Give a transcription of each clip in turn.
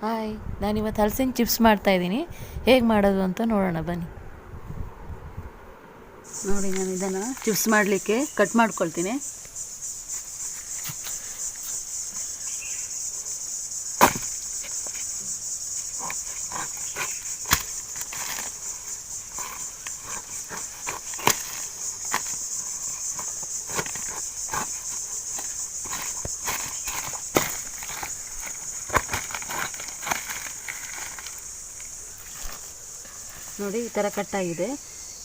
Hi, ನಾನಿವತ್ತು ಹಲಸಿನ chips ಮಾಡ್ತಾಯಿದ್ದೀನಿ. ಹೇಗೆ ಮಾಡೋದು ಅಂತ ನೋಡೋಣ ಬನ್ನಿ. ನೋಡಿ, ನಾನು ಇದನ್ನು ಚಿಪ್ಸ್ ಮಾಡಲಿಕ್ಕೆ ಕಟ್ ಮಾಡ್ಕೊಳ್ತೀನಿ. ನೋಡಿ, ಈ ಥರ ಕಟ್ಟಾಗಿದೆ.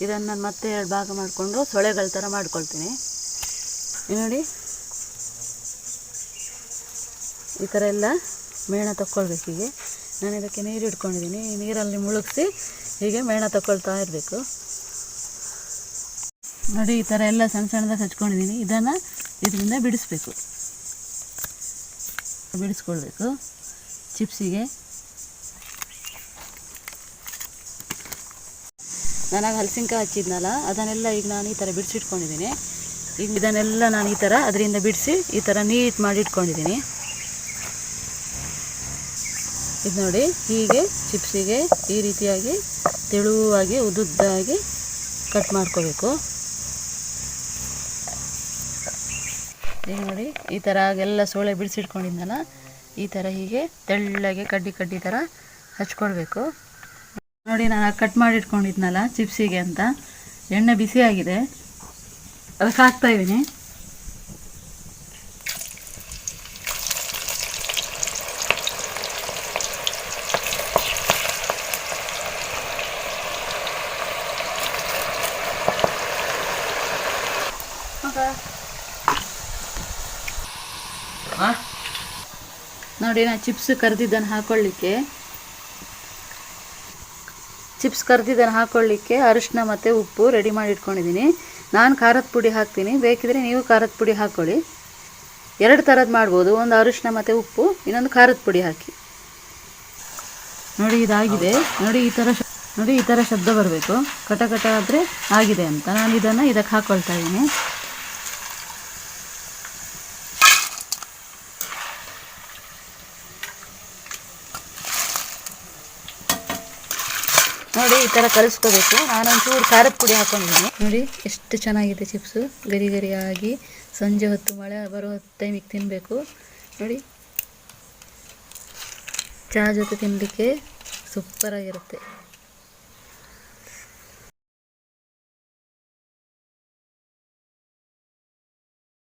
ಇದನ್ನು ನಾನು ಮತ್ತೆ 2 ಭಾಗ ಮಾಡಿಕೊಂಡು ಸೊಳೆಗಳ ಥರ ಮಾಡ್ಕೊಳ್ತೀನಿ. ನೋಡಿ, ಈ ಥರ ಎಲ್ಲ ಮೇಣ ತಗೊಳ್ಬೇಕು. ಹೀಗೆ ನಾನು ಇದಕ್ಕೆ ನೀರು ಇಟ್ಕೊಂಡಿದ್ದೀನಿ. ಈ ನೀರಲ್ಲಿ ಮುಳುಗಿಸಿ ಹೀಗೆ ಮೇಣ ತಗೊಳ್ತಾ ಇರಬೇಕು. ನೋಡಿ, ಈ ಥರ ಎಲ್ಲ ಸಣ್ಣ ಸಣ್ಣದಾಗಿ ಹಚ್ಕೊಂಡಿದ್ದೀನಿ. ಇದನ್ನು ಇದರಿಂದ ಬಿಡಿಸ್ಕೊಳ್ಬೇಕು ಚಿಪ್ಸಿಗೆ. ನಾನು ಹಲಸಿನಕಾಯಿ ಹಚ್ಚಿದ್ನಲ್ಲ, ಅದನ್ನೆಲ್ಲ ಈಗ ನಾನು ಈ ಥರ ಬಿಡಿಸಿಟ್ಕೊಂಡಿದ್ದೀನಿ. ಈಗ ಇದನ್ನೆಲ್ಲ ನಾನು ಈ ಥರ ಅದರಿಂದ ಬಿಡಿಸಿ ಈ ಥರ ನೀಟ್ ಮಾಡಿ ಇಟ್ಕೊಂಡಿದ್ದೀನಿ. ಇದು ನೋಡಿ, ಹೀಗೆ ಚಿಪ್ಸಿಗೆ ಈ ರೀತಿಯಾಗಿ ತೆಳುವಾಗಿ ಉದ್ದುದ್ದಾಗಿ ಕಟ್ ಮಾಡ್ಕೋಬೇಕು. ಈಗ ನೋಡಿ, ಈ ಥರ ಎಲ್ಲ ಸೋಳೆ ಬಿಡಿಸಿಟ್ಕೊಂಡಿದ್ನಲ್ಲ, ಈ ಥರ ಹೀಗೆ ತೆಳ್ಳಗೆ ಕಡ್ಡಿ ಥರ ಹಚ್ಕೊಳ್ಬೇಕು. ನೋಡಿ, ನಾನು ಕಟ್ ಮಾಡಿ ಇಟ್ಕೊಂಡಿದ್ನಲ್ಲ ಚಿಪ್ಸಿಗೆ ಅಂತ, ಎಣ್ಣೆ ಬಿಸಿಯಾಗಿದೆ, ಅದಕ್ಕೆ ಹಾಕ್ತಾಯಿದ್ದೀನಿ. ನೋಡಿ, ನಾನು ಚಿಪ್ಸ್ ಕರ್ದಿದ್ದನ್ನು ಹಾಕ್ಕೊಳ್ಳಿಕ್ಕೆ ಅರಿಶಿನ ಮತ್ತು ಉಪ್ಪು ರೆಡಿ ಮಾಡಿ ಇಟ್ಕೊಂಡಿದ್ದೀನಿ. ನಾನು ಖಾರದ ಪುಡಿ ಹಾಕ್ತೀನಿ, ಬೇಕಿದ್ರೆ ನೀವು ಖಾರದ ಪುಡಿ ಹಾಕ್ಕೊಳ್ಳಿ. 2 ಥರದ್ದು ಮಾಡ್ಬೋದು, ಒಂದು ಅರಿಶಿನ ಮತ್ತು ಉಪ್ಪು, ಇನ್ನೊಂದು ಖಾರದ ಪುಡಿ ಹಾಕಿ. ನೋಡಿ, ಇದಾಗಿದೆ. ನೋಡಿ, ಈ ಥರ ಶಬ್ದ ಬರಬೇಕು, ಕಟ ಆದರೆ ಆಗಿದೆ ಅಂತ. ನಾನು ಇದನ್ನು ಇದಕ್ಕೆ ಹಾಕ್ಕೊಳ್ತಾ ಇದ್ದೀನಿ. ನೋಡಿ, ಈ ಥರ ಕಲಿಸ್ಕೋಬೇಕು. ನಾನೊಂಚೂರು ಖಾರದ ಪುಡಿ ಹಾಕ್ಕೊಂಡಿದ್ದೀನಿ. ನೋಡಿ, ಎಷ್ಟು ಚೆನ್ನಾಗಿದೆ ಚಿಪ್ಸು, ಗರಿಯಾಗಿ. ಸಂಜೆ ಹೊತ್ತು ಮಳೆ ಬರೋ ಟೈಮಿಗೆ ತಿನ್ನಬೇಕು. ನೋಡಿ, ಚಹಾ ಜೊತೆ ತಿನ್ನಲಿಕ್ಕೆ ಸೂಪರಾಗಿರುತ್ತೆ.